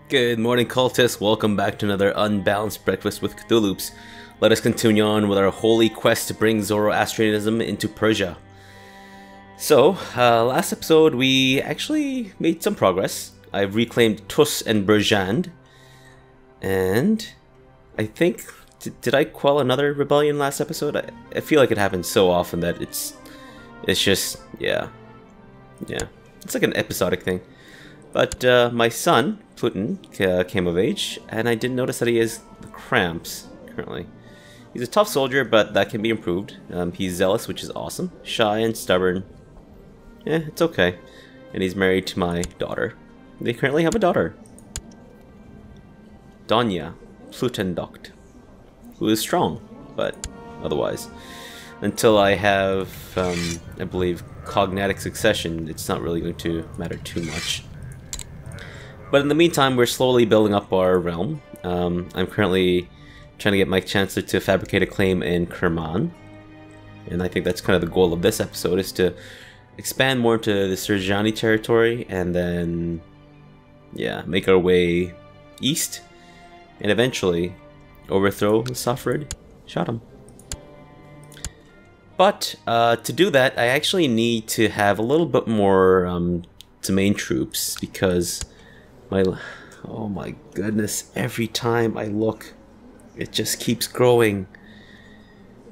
Good morning, cultists. Welcome back to another unbalanced breakfast with CthuLoops. Let us continue on with our holy quest to bring Zoroastrianism into Persia. So, last episode we actually made some progress. I've reclaimed Tus and Berjand, and I think did I quell another rebellion last episode? I feel like it happens so often that it's just yeah, it's like an episodic thing. But my son, Pluton, came of age, and I didn't notice that he has the cramps currently. He's a tough soldier, but that can be improved. He's zealous, which is awesome. Shy and stubborn. It's okay. And he's married to my daughter. They currently have a daughter, Donya Plutondoct, who is strong, but otherwise. Until I have, I believe, cognatic succession, it's not really going to matter too much. But in the meantime, we're slowly building up our realm. I'm currently trying to get my Chancellor to fabricate a claim in Kerman. And I think that's kind of the goal of this episode, is to expand more into the Serjani territory and then, yeah, make our way east and eventually overthrow Safrid Shaddam. But to do that, I actually need to have a little bit more domain troops, because oh my goodness, every time I look, it just keeps growing.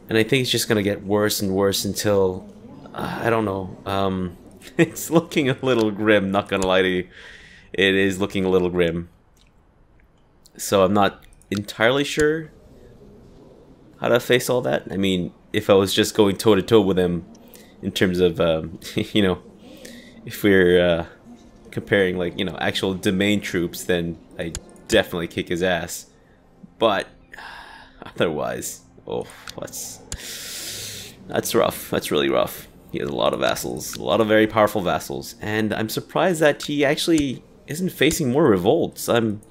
And I think it's just gonna get worse and worse until, I don't know, it's looking a little grim, not gonna lie to you. It is looking a little grim. So I'm not entirely sure how to face all that. I mean, if I was just going toe-to-toe with him in terms of, you know, if we're comparing, like, you know, actual domain troops, then I definitely kick his ass. But otherwise, oh, that's rough. That's really rough. He has a lot of vassals, a lot of very powerful vassals, and I'm surprised that he actually isn't facing more revolts. I'm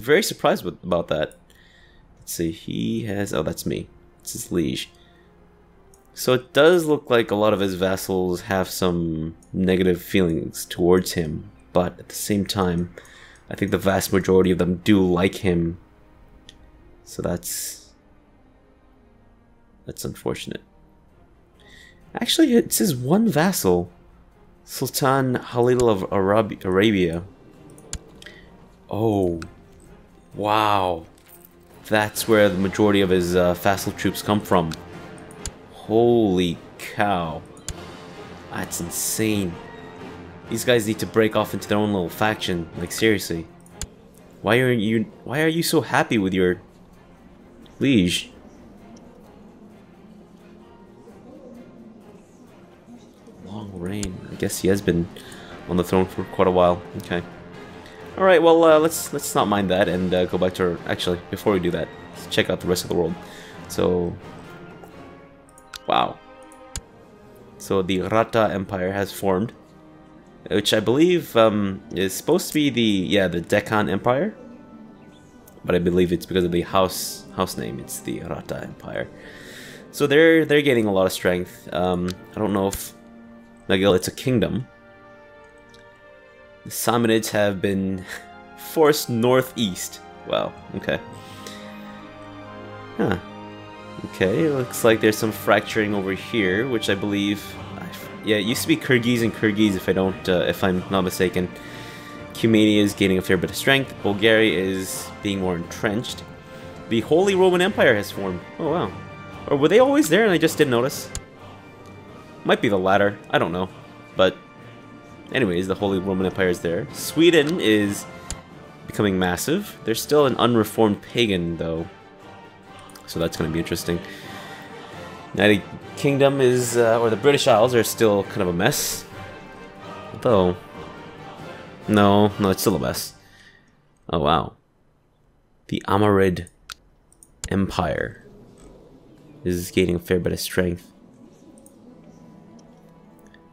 very surprised about that. Let's see, he has, oh, that's me. It's his liege. So it does look like a lot of his vassals have some negative feelings towards him, but at the same time, I think the vast majority of them do like him. So that's unfortunate. Actually, it says one vassal, Sultan Halil of Arabia. Oh, wow. That's where the majority of his vassal troops come from. Holy cow. That's insane. These guys need to break off into their own little faction. Like, seriously. Why are you so happy with your liege? Long reign. I guess he has been on the throne for quite a while. Okay. Alright, well, let's not mind that and go back to our... Actually, before we do that, let's check out the rest of the world. So... Wow. So the Rata Empire has formed, which I believe is supposed to be the Deccan Empire, but I believe it's because of the house name. It's the Rata Empire. So they're gaining a lot of strength. I don't know if Nagil, it's a kingdom. The Samanids have been forced northeast. Wow. Okay. Huh. Okay, looks like there's some fracturing over here, which I believe, yeah, it used to be Kyrgyz and Kyrgyz, if I'm not mistaken. Cumania is gaining a fair bit of strength. Bulgaria is being more entrenched. The Holy Roman Empire has formed. Oh wow. Or were they always there and I just didn't notice? Might be the latter. I don't know. But anyways, the Holy Roman Empire is there. Sweden is becoming massive. They're still an unreformed pagan, though. So that's going to be interesting. United Kingdom is, or the British Isles are still kind of a mess. Though, no, it's still a mess. Oh wow. The Amarid Empire is gaining a fair bit of strength.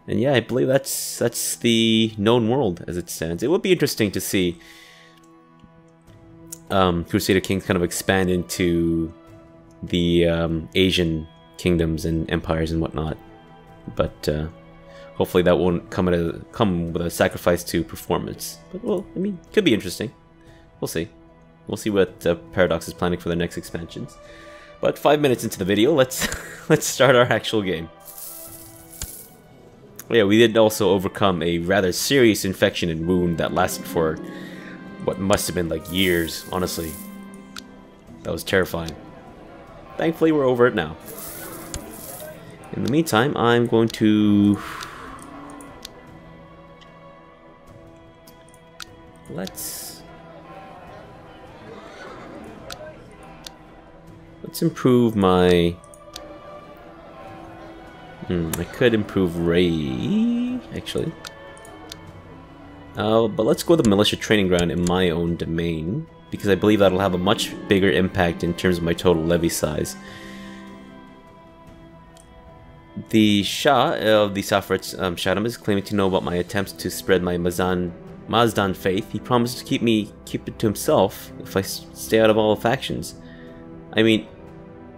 And yeah, I believe that's the known world as it stands. It would be interesting to see Crusader Kings kind of expand into the Asian kingdoms and empires and whatnot, but Hopefully that won't come with a sacrifice to performance. But, well, I mean, could be interesting. We'll see. We'll see what Paradox is planning for their next expansions. But 5 minutes into the video, let's let's start our actual game. Yeah, we did also overcome a rather serious infection and wound that lasted for what must have been like years, honestly. That was terrifying. Thankfully, we're over it now. In the meantime, I'm going to... Let's improve my... I could improve Ray, actually. But let's go with the militia training ground in my own domain, because I believe that'll have a much bigger impact in terms of my total levy size. The Shah of the Safarid Shahdam is claiming to know about my attempts to spread my Mazdan faith. He promised to keep it to himself if I stay out of all factions. I mean,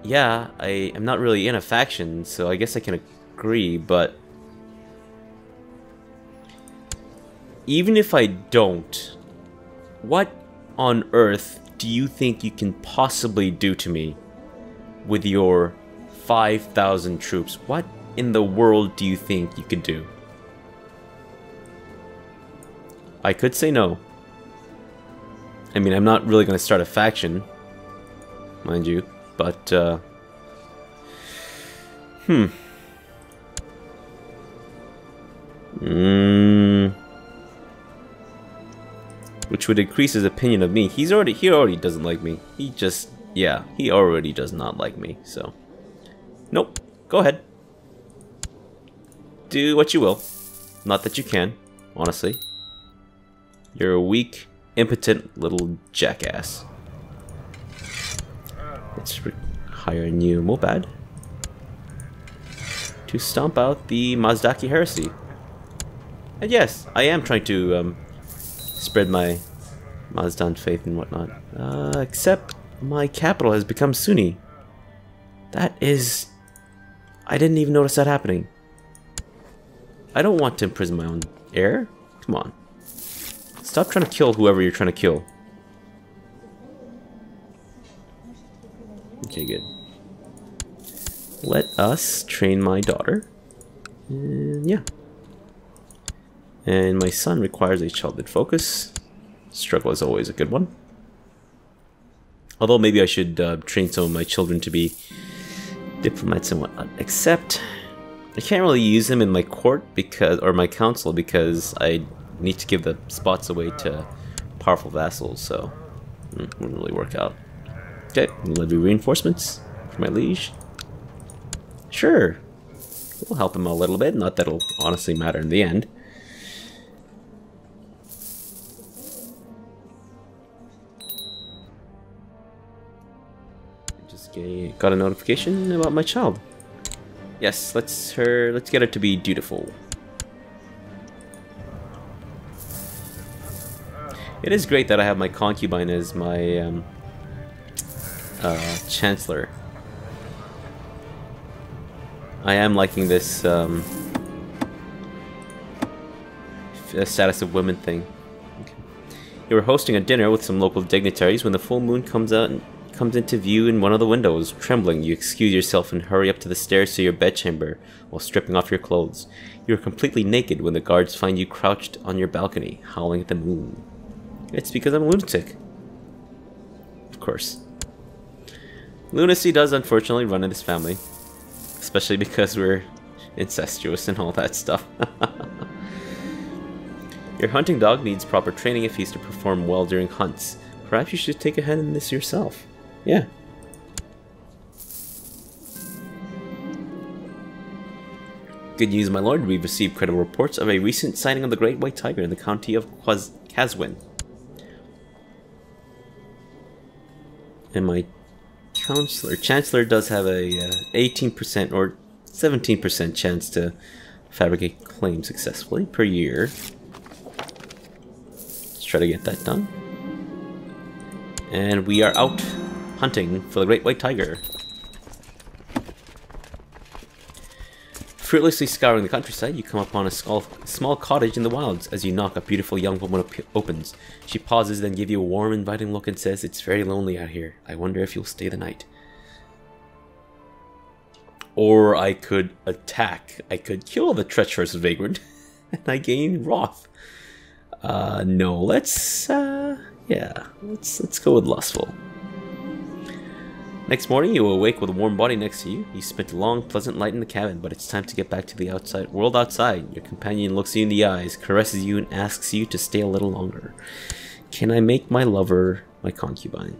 yeah, I am not really in a faction, so I guess I can agree, but even if I don't, what on earth do you think you can possibly do to me with your 5,000 troops? What in the world do you think you could do? I could say no. I mean, I'm not really going to start a faction, mind you, but, which would increase his opinion of me. He already doesn't like me. He already does not like me, so. Nope. Go ahead. Do what you will. Not that you can, honestly. You're a weak, impotent little jackass. Let's hire a new Mopad to stomp out the Mazdaki heresy. And yes, I am trying to spread my Mazdan faith and whatnot. Except my capital has become Sunni. That is... I didn't even notice that happening. I don't want to imprison my own heir. Come on. Stop trying to kill whoever you're trying to kill. Okay, good. Let us train my daughter. And yeah. And my son requires a childhood focus. Struggle is always a good one. Although maybe I should train some of my children to be diplomats and whatnot. Except I can't really use them in my court or my council because I need to give the spots away to powerful vassals, so wouldn't really work out. Okay, levy reinforcements for my liege. Sure, we'll help him a little bit. Not that it'll honestly matter in the end. Just got a notification about my child. Yes, let's get her to be dutiful. It is great that I have my concubine as my chancellor. I am liking this status of women thing. Okay. You were hosting a dinner with some local dignitaries when the full moon comes into view in one of the windows. Trembling, you excuse yourself and hurry up to the stairs to your bedchamber while stripping off your clothes. You are completely naked when the guards find you crouched on your balcony, howling at the moon. It's because I'm a lunatic. Of course. Lunacy does unfortunately run in this family. Especially because we're incestuous and all that stuff. Your hunting dog needs proper training if he's to perform well during hunts. Perhaps you should take a hand in this yourself. Yeah. Good news, my lord. We've received credible reports of a recent sighting of the great white tiger in the county of Kazwin. And my chancellor does have a 18% or 17% chance to fabricate claims successfully per year. Let's try to get that done. And we are out hunting for the great white tiger. Fruitlessly scouring the countryside, you come upon a small cottage in the wilds. As you knock, a beautiful young woman opens. She pauses, then gives you a warm, inviting look and says, "It's very lonely out here. I wonder if you'll stay the night." Or I could attack. I could kill the treacherous vagrant, and I gain wrath. No, let's go with lustful. Next morning, you awake with a warm body next to you. You spent a long, pleasant night in the cabin, but it's time to get back to the world outside. Your companion looks you in the eyes, caresses you, and asks you to stay a little longer. Can I make my lover my concubine?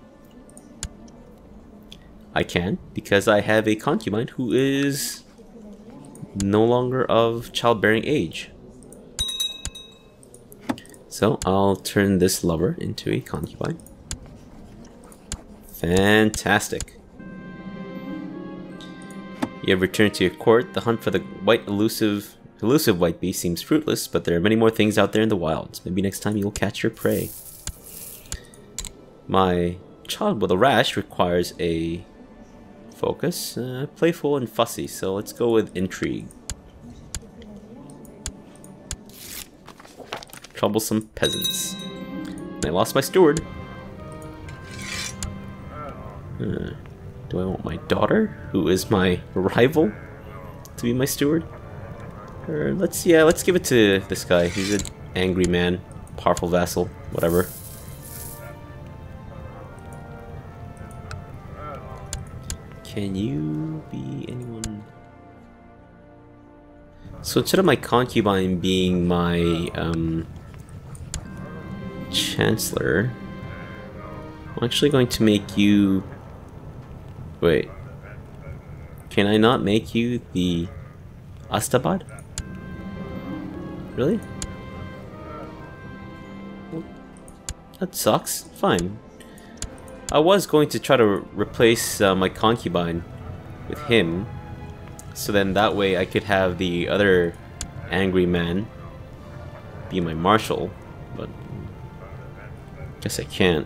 I can, because I have a concubine who is no longer of childbearing age. So I'll turn this lover into a concubine. Fantastic. You have returned to your court. The hunt for the elusive white beast seems fruitless, but there are many more things out there in the wilds. Maybe next time you'll catch your prey. My child with a rash requires a focus, playful and fussy, so let's go with intrigue. Troublesome peasants. And I lost my steward. Do I want my daughter, who is my rival, to be my steward? Or let's give it to this guy. He's an angry man, powerful vassal, whatever. Can you be anyone? So instead of my concubine being my chancellor, I'm actually going to make you... Wait. Can I not make you the Astabad? Really? Well, that sucks. Fine. I was going to try to replace my concubine with him, so then that way I could have the other angry man be my marshal, but I guess I can't,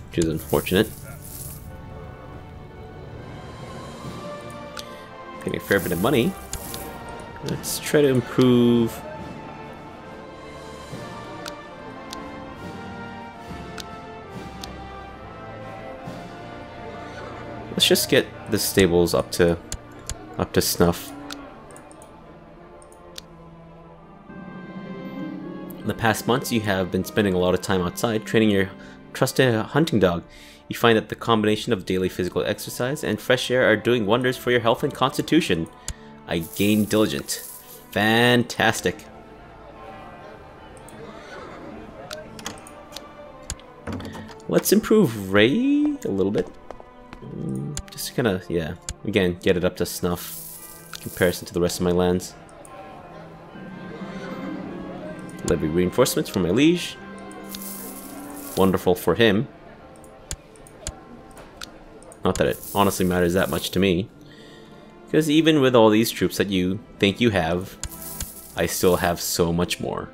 which is unfortunate. Paying a fair bit of money. Let's try to improve. Let's just get the stables up to snuff. In the past months, you have been spending a lot of time outside training your trusted hunting dog. You find that the combination of daily physical exercise and fresh air are doing wonders for your health and constitution. I gain diligent. Fantastic. Let's improve Ray a little bit. Just to kind of, yeah, again, get it up to snuff in comparison to the rest of my lands. Levy reinforcements for my liege. Wonderful for him. Not that it honestly matters that much to me, because even with all these troops that you think you have, I still have so much more.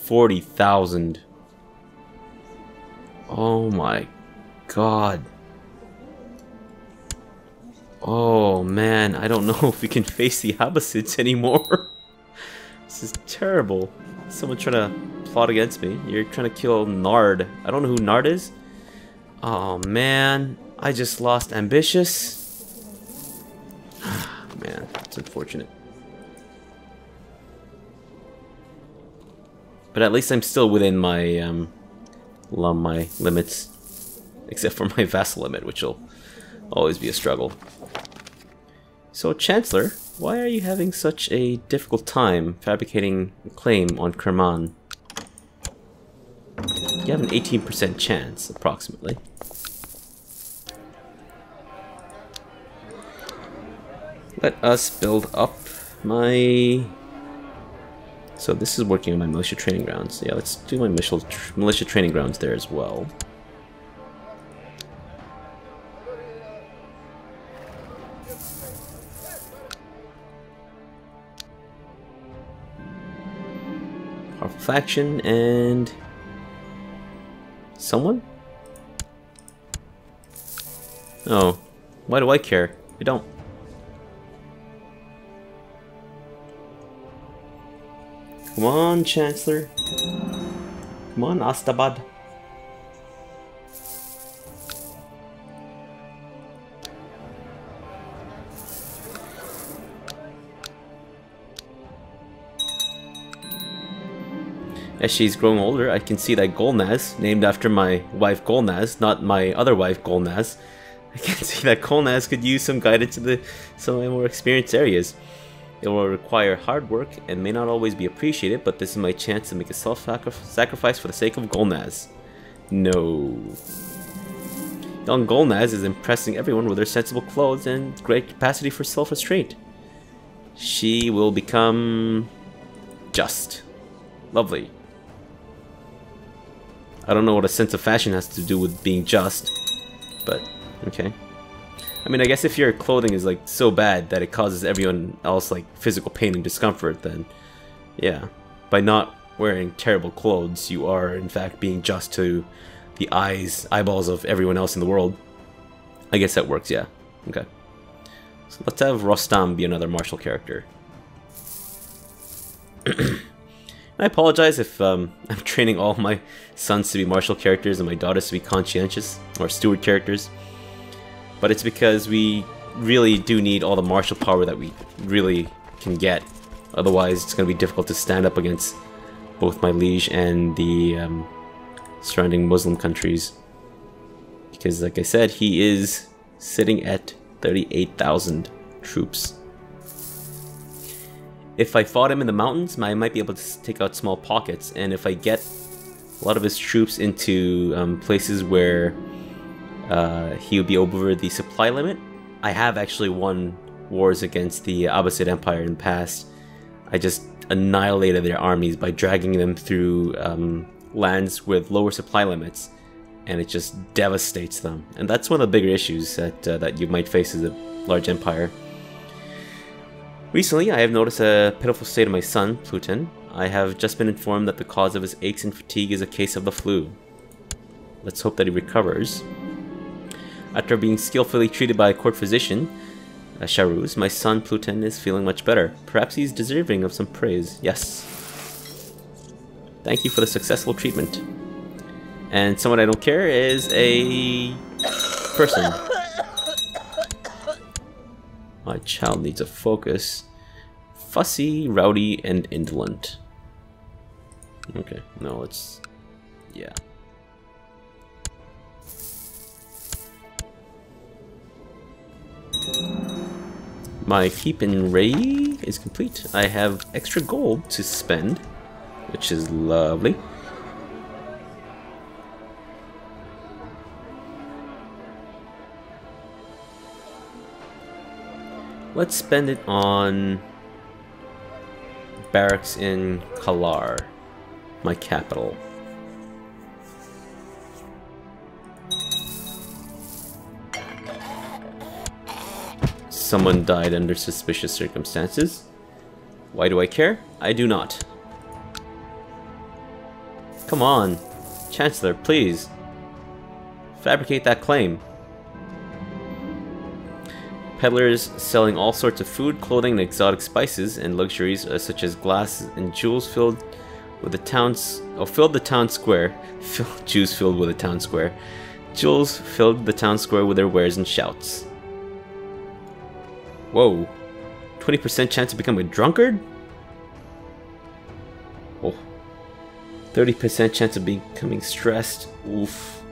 40,000. Oh my god. Oh man, I don't know if we can face the Abbasids anymore. This is terrible. Someone trying to plot against me. You're trying to kill Nard. I don't know who Nard is. Oh man, I just lost Ambitious. Man, it's unfortunate. But at least I'm still within my limits, except for my vassal limit, which will always be a struggle. So, Chancellor, why are you having such a difficult time fabricating a claim on Kerman? You have an 18% chance, approximately. Let us build up my... So this is working on my militia training grounds. Yeah, let's do my militia training grounds there as well. Powerful faction and... someone? Oh, Why do I care? I don't. Come on, Chancellor. Come on, Astabad. As she's growing older, I can see that Golnaz, named after my wife Golnaz, not my other wife Golnaz, I can see that Golnaz could use some guidance in some of my more experienced areas. It will require hard work and may not always be appreciated, but this is my chance to make a self-sacrifice for the sake of Golnaz. No. Young Golnaz is impressing everyone with her sensible clothes and great capacity for self-restraint. She will become just. Lovely. I don't know what a sense of fashion has to do with being just, but okay. I mean, I guess if your clothing is like so bad that it causes everyone else like physical pain and discomfort, then yeah, by not wearing terrible clothes, you are in fact being just to the eyeballs of everyone else in the world. I guess that works, yeah. Okay. So let's have Rostam be another martial character. I apologize if I'm training all my sons to be martial characters and my daughters to be conscientious or steward characters. But it's because we really do need all the martial power that we really can get. Otherwise, it's going to be difficult to stand up against both my liege and the surrounding Muslim countries. Because, like I said, he is sitting at 38,000 troops. If I fought him in the mountains, I might be able to take out small pockets, and if I get a lot of his troops into places where he would be over the supply limit. I have actually won wars against the Abbasid Empire in the past. I just annihilated their armies by dragging them through lands with lower supply limits, and it just devastates them. And that's one of the bigger issues that you might face as a large empire. Recently, I have noticed a pitiful state of my son, Pluton. I have just been informed that the cause of his aches and fatigue is a case of the flu. Let's hope that he recovers. After being skillfully treated by a court physician, Charuz, my son Pluton is feeling much better. Perhaps he's deserving of some praise. Yes. Thank you for the successful treatment. And someone I don't care is a person. My child needs a focus. Fussy, rowdy, and indolent. Okay, no, it's... yeah. My keep in Ray is complete. I have extra gold to spend, which is lovely. Let's spend it on barracks in Kalar, my capital. Someone died under suspicious circumstances. Why do I care? I do not. Come on, Chancellor, please. Fabricate that claim. Peddlers selling all sorts of food, clothing, and exotic spices and luxuries such as glass and jewels filled with the towns. Oh, filled the town square. Jews filled with the town square. Jewels filled the town square with their wares and shouts. Whoa! 20% chance to become a drunkard? Oh. 30% chance of becoming stressed. Oof.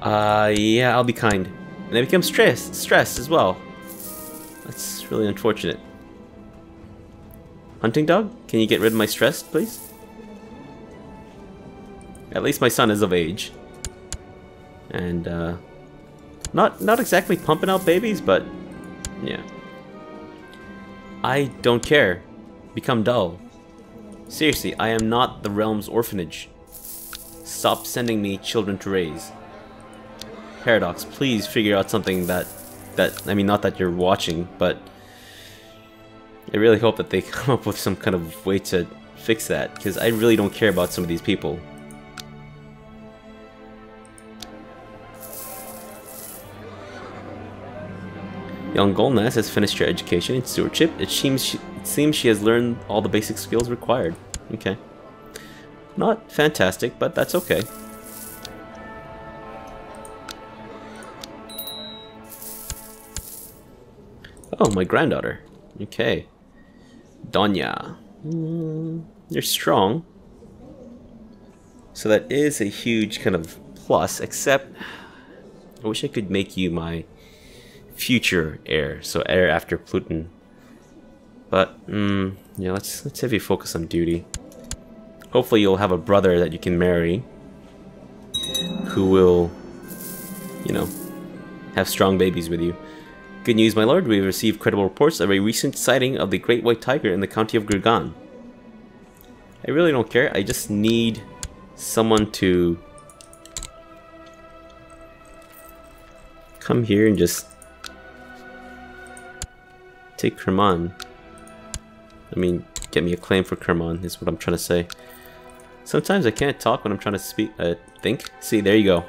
Yeah, I'll be kind. And I become stressed as well. That's really unfortunate. Hunting dog? Can you get rid of my stress, please? At least my son is of age. And, not exactly pumping out babies, but, yeah. I don't care. Become dull. Seriously, I am not the realm's orphanage. Stop sending me children to raise. Paradox, please figure out something that I mean, not that you're watching, but I really hope that they come up with some kind of way to fix that, because I really don't care about some of these people. Young Golnaz has finished her education in stewardship. It seems she has learned all the basic skills required. Okay. Not fantastic, but that's okay. Oh, my granddaughter. Okay. Donya. You're strong. So that is a huge kind of plus, except I wish I could make you my future heir, so heir after Pluton. But yeah, let's have you focus on duty. Hopefully you'll have a brother that you can marry who will, you know, have strong babies with you. Good news, my lord, we've received credible reports of a recent sighting of the great white tiger in the county of Gurgan. I really don't care, I just need someone to come here and just take Kerman. I mean, get me a claim for Kerman is what I'm trying to say. Sometimes I can't talk when I'm trying to think. See, there you go.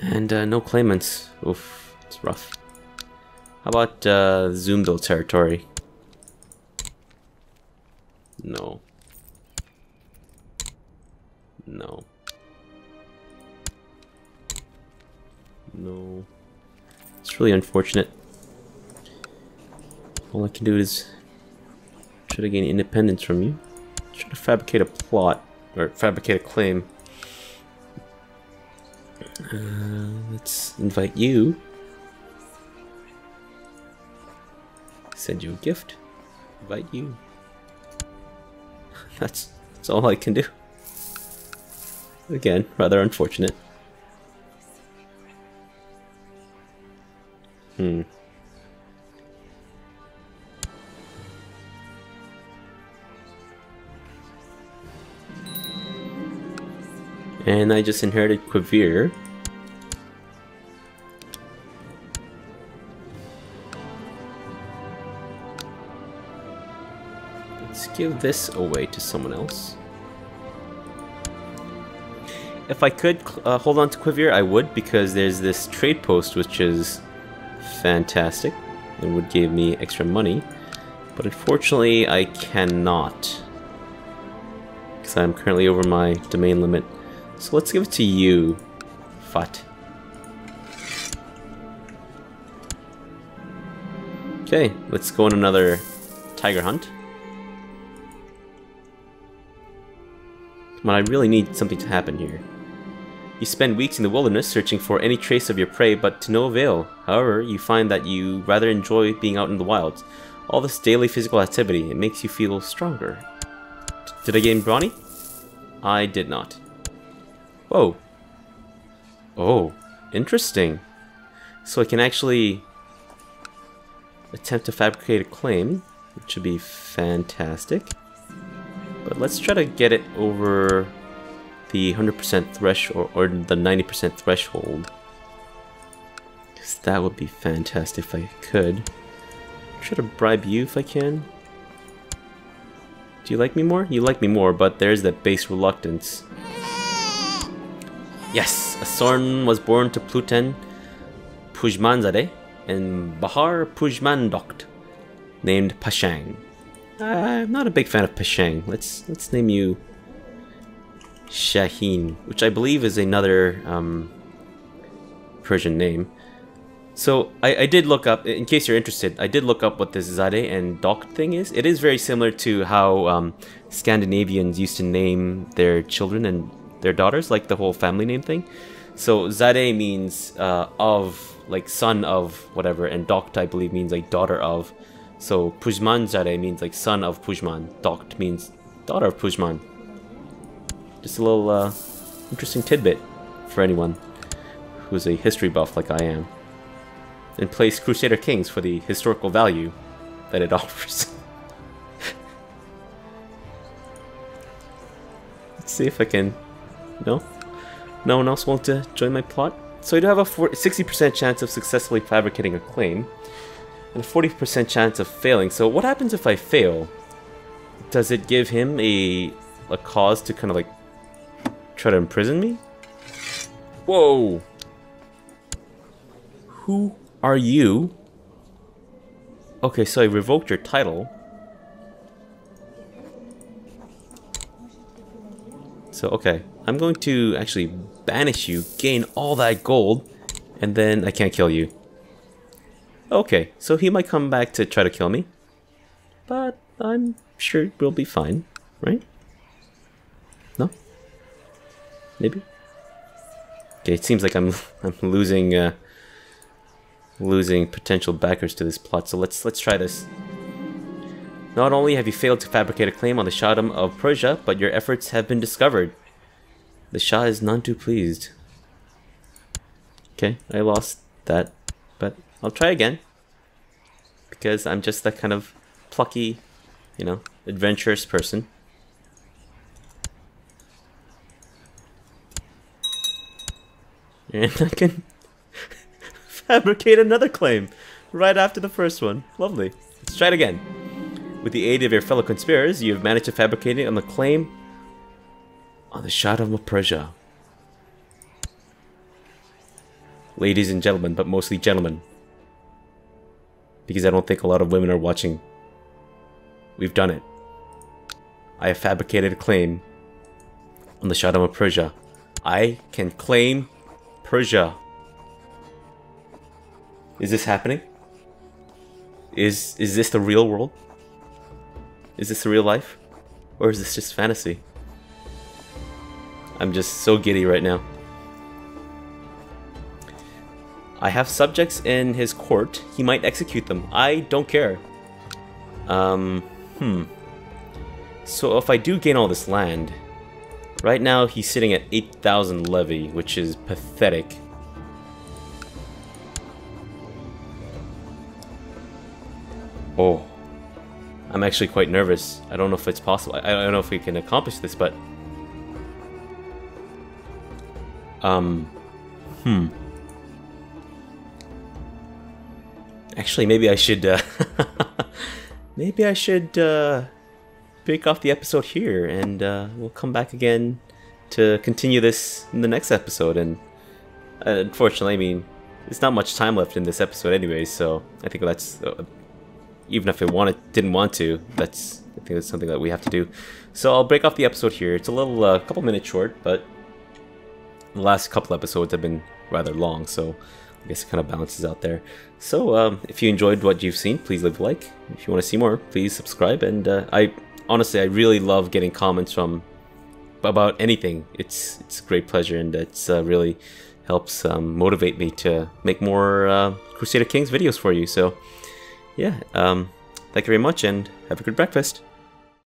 And no claimants. Oof, it's rough. How about Zoomdale territory? No. No. No. It's really unfortunate. All I can do is try to gain independence from you. Try to fabricate a plot, or fabricate a claim. Let's invite you. Send you a gift. Invite you. That's all I can do. Again, rather unfortunate. And I just inherited Quivir. Let's give this away to someone else. If I could hold on to Quivir, I would, because there's this trade post which is fantastic and would give me extra money. But unfortunately, I cannot, because I'm currently over my domain limit. So let's give it to you, Fat. Okay, let's go on another tiger hunt. Come on, I really need something to happen here. You spend weeks in the wilderness searching for any trace of your prey, but to no avail. However, you find that you rather enjoy being out in the wilds. All this daily physical activity, it makes you feel stronger. Did I gain brawny? I did not. Whoa. Oh, interesting. So I can actually attempt to fabricate a claim, which would be fantastic. But let's try to get it over the 100% threshold, or the 90% threshold. Because that would be fantastic if I could. Try to bribe you if I can. Do you like me more? You like me more, but there's that base reluctance. Yes! A son was born to Pluton Pujmanzadeh and Bahar Pujmandokt, named Pashang. I'm not a big fan of Pashang. Let's name you Shaheen, which I believe is another Persian name. So I did look up, in case you're interested, I did look up what this Zadeh and Dokt thing is. It is very similar to how Scandinavians used to name their children and their daughters, like the whole family name thing. So Zadeh means of, like son of whatever, and Dokt I believe means like daughter of. So Pujmanzadeh means like son of Pujman. Dokt means daughter of Pujman. Just a little interesting tidbit for anyone who's a history buff like I am, and plays Crusader Kings for the historical value that it offers. Let's see if I can... No? No one else wants to join my plot? So I do have a 60% chance of successfully fabricating a claim, and a 40% chance of failing. So what happens if I fail? Does it give him a cause to kind of like try to imprison me? Whoa! Who are you? Okay, so I revoked your title. So, okay. I'm going to actually banish you, gain all that gold, and then I can't kill you. Okay, so he might come back to try to kill me. But I'm sure we'll be fine, right? No? Maybe? Okay, it seems like I'm losing losing potential backers to this plot, so let's try this. Not only have you failed to fabricate a claim on the Shahdom of Persia, but your efforts have been discovered. The Shah is none too pleased. Okay, I lost that, but I'll try again. Because I'm just that kind of plucky, you know, adventurous person. And I can fabricate another claim right after the first one. Lovely. Let's try it again. With the aid of your fellow conspirators, you have managed to fabricate it on the claim on the Shahdom of Persia. Ladies and gentlemen, but mostly gentlemen. Because I don't think a lot of women are watching. We've done it. I have fabricated a claim on the Shahdom of Persia. I can claim Persia. Is this happening? Is this the real world? Is this the real life? Or is this just fantasy? I'm just so giddy right now. I have subjects in his court. He might execute them. I don't care. So if I do gain all this land, right now he's sitting at 8,000 levy, which is pathetic. Oh, I'm actually quite nervous. I don't know if it's possible. I don't know if we can accomplish this, but actually, maybe I should, maybe I should, break off the episode here, and, we'll come back again to continue this in the next episode, and, unfortunately, I mean, there's not much time left in this episode anyway, so I think that's, even if I didn't want to, I think that's something that we have to do. So I'll break off the episode here. It's a little, couple minutes short, but the last couple episodes have been rather long, so I guess it kind of balances out there. So if you enjoyed what you've seen, please leave a like. If you want to see more, please subscribe. And honestly, I really love getting comments about anything. It's a great pleasure, and it's really helps motivate me to make more Crusader Kings videos for you. So yeah, thank you very much, and have a good breakfast.